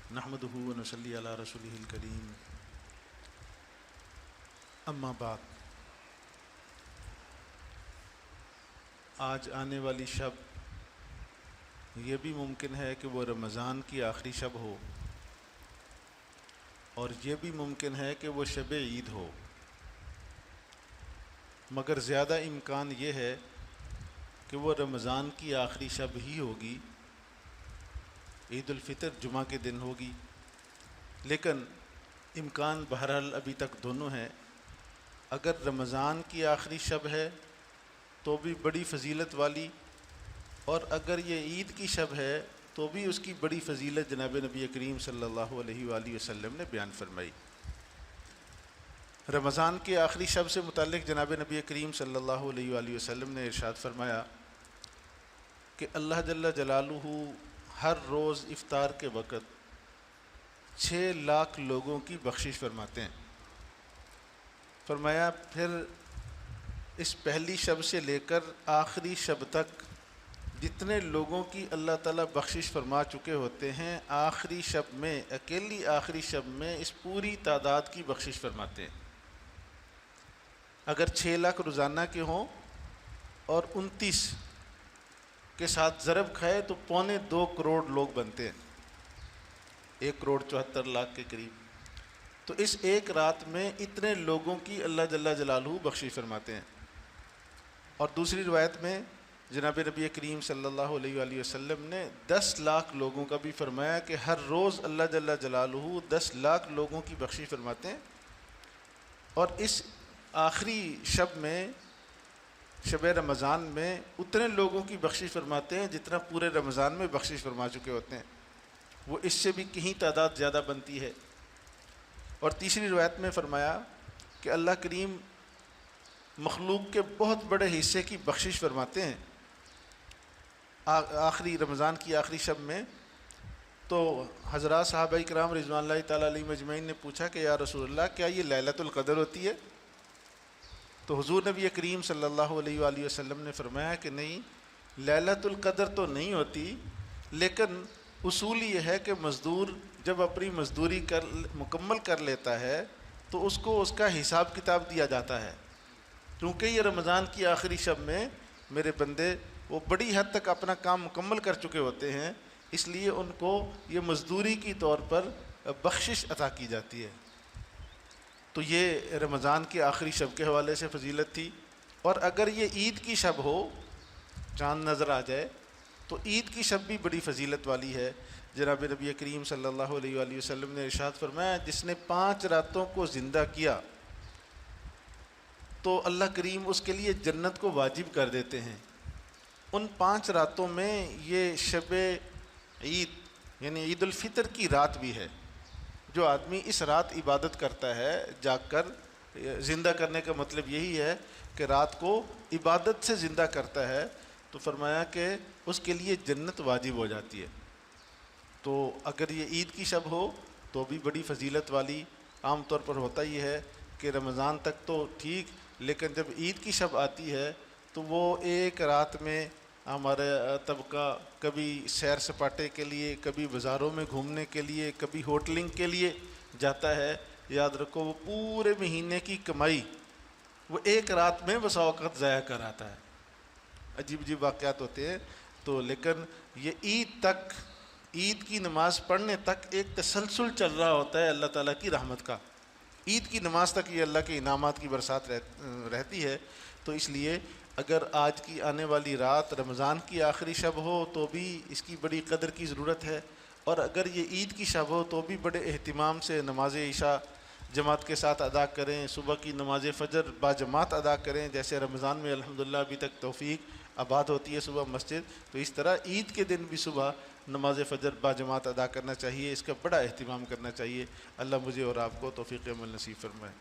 نحمدہ و نصلی علی رسولہ الکریم، اما بعد۔ آج آنے والی شب یہ بھی ممکن ہے کہ وہ رمضان کی آخری شب ہو، اور یہ بھی ممکن ہے کہ وہ شب عید ہو، مگر زیادہ امکان یہ ہے کہ وہ رمضان کی آخری شب ہی ہوگی، عید الفطر جمعہ کے دن ہوگی۔ لیکن امکان بہرحال ابھی تک دونوں ہیں۔ اگر رمضان کی آخری شب ہے تو بھی بڑی فضیلت والی، اور اگر یہ عید کی شب ہے تو بھی اس کی بڑی فضیلت جناب نبی کریم صلی اللہ علیہ وآلہ وسلم نے بیان فرمائی۔ رمضان کی آخری شب سے متعلق جناب نبی کریم صلی اللہ علیہ وآلہ وسلم نے ارشاد فرمایا کہ اللہ جل جلالہ ہر روز افطار کے وقت 6 لاکھ لوگوں کی بخشش فرماتے ہیں۔ فرمایا پھر اس پہلی شب سے لے کر آخری شب تک جتنے لوگوں کی اللہ تعالیٰ بخشش فرما چکے ہوتے ہیں، آخری شب میں، اکیلی آخری شب میں اس پوری تعداد کی بخشش فرماتے ہیں۔ اگر 6 لاکھ روزانہ کے ہوں اور 29 کے ساتھ ضرب کھائے تو 2.25 کروڑ لوگ بنتے ہیں، 1,74,00,000 کے قریب۔ تو اس ایک رات میں اتنے لوگوں کی اللہ جل جلالہ بخشش فرماتے ہیں۔ اور دوسری روایت میں جناب نبی کریم صلی اللہ علیہ وآلہ وسلم نے 10 لاکھ لوگوں کا بھی فرمایا کہ ہر روز اللہ جل جلالہ 10 لاکھ لوگوں کی بخشش فرماتے ہیں۔ اور اس آخری شب میں، شب رمضان میں، اتنے لوگوں کی بخشش فرماتے ہیں جتنا پورے رمضان میں بخشش فرما چکے ہوتے ہیں، وہ اس سے بھی کہیں تعداد زیادہ بنتی ہے۔ اور تیسری روایت میں فرمایا کہ اللہ کریم مخلوق کے بہت بڑے حصے کی بخشش فرماتے ہیں آخری رمضان کی آخری شب میں۔ تو حضرات صحابہ کرام رضوان اللہ تعالیٰ علیہم اجمعین نے پوچھا کہ یا رسول اللہ، کیا یہ لیلۃ القدر ہوتی ہے؟ تو حضور نبی کریم صلی اللہ علیہ وآلہ وسلم نے فرمایا کہ نہیں، لیلۃ القدر تو نہیں ہوتی، لیکن اصول یہ ہے کہ مزدور جب اپنی مزدوری مکمل کر لیتا ہے تو اس کو اس کا حساب کتاب دیا جاتا ہے۔ کیونکہ یہ رمضان کی آخری شب میں میرے بندے وہ بڑی حد تک اپنا کام مکمل کر چکے ہوتے ہیں، اس لیے ان کو یہ مزدوری کی طور پر بخشش عطا کی جاتی ہے۔ تو یہ رمضان کی آخری شب کے حوالے سے فضیلت تھی۔ اور اگر یہ عید کی شب ہو، چاند نظر آ جائے، تو عید کی شب بھی بڑی فضیلت والی ہے۔ جناب نبی کریم صلی اللہ علیہ وآلہ وسلم نے ارشاد فرمایا جس نے 5 راتوں کو زندہ کیا تو اللہ کریم اس کے لیے جنت کو واجب کر دیتے ہیں۔ ان 5 راتوں میں یہ شب عید یعنی عید الفطر کی رات بھی ہے۔ جو آدمی اس رات عبادت کرتا ہے جاگ کر، زندہ کرنے کا مطلب یہی ہے کہ رات کو عبادت سے زندہ کرتا ہے، تو فرمایا کہ اس کے لیے جنت واجب ہو جاتی ہے۔ تو اگر یہ عید کی شب ہو تو بھی بڑی فضیلت والی۔ عام طور پر ہوتا یہ ہے کہ رمضان تک تو ٹھیک، لیکن جب عید کی شب آتی ہے تو وہ ایک رات میں ہمارا طبقہ کبھی سیر سپاٹے کے لیے، کبھی بازاروں میں گھومنے کے لیے، کبھی ہوٹلنگ کے لیے جاتا ہے۔ یاد رکھو وہ پورے مہینے کی کمائی وہ ایک رات میں بسا اوقات ضائع کر آتا ہے۔ عجیب عجیب واقعات ہوتے ہیں۔ تو لیکن یہ عید تک، عید کی نماز پڑھنے تک ایک تسلسل چل رہا ہوتا ہے اللہ تعالیٰ کی رحمت کا۔ عید کی نماز تک یہ اللہ کے انعامات کی برسات رہتی ہے۔ تو اس لیے اگر آج کی آنے والی رات رمضان کی آخری شب ہو تو بھی اس کی بڑی قدر کی ضرورت ہے، اور اگر یہ عید کی شب ہو تو بھی بڑے اہتمام سے نماز عشاء جماعت کے ساتھ ادا کریں، صبح کی نماز فجر باجماعت ادا کریں، جیسے رمضان میں الحمدللہ ابھی تک توفیق آباد ہوتی ہے صبح مسجد، تو اس طرح عید کے دن بھی صبح نماز فجر باجماعت ادا کرنا چاہیے۔ اس کا بڑا اہتمام کرنا چاہیے۔ اللہ مجھے اور آپ کو توفیق عمل نصیب فرمائے۔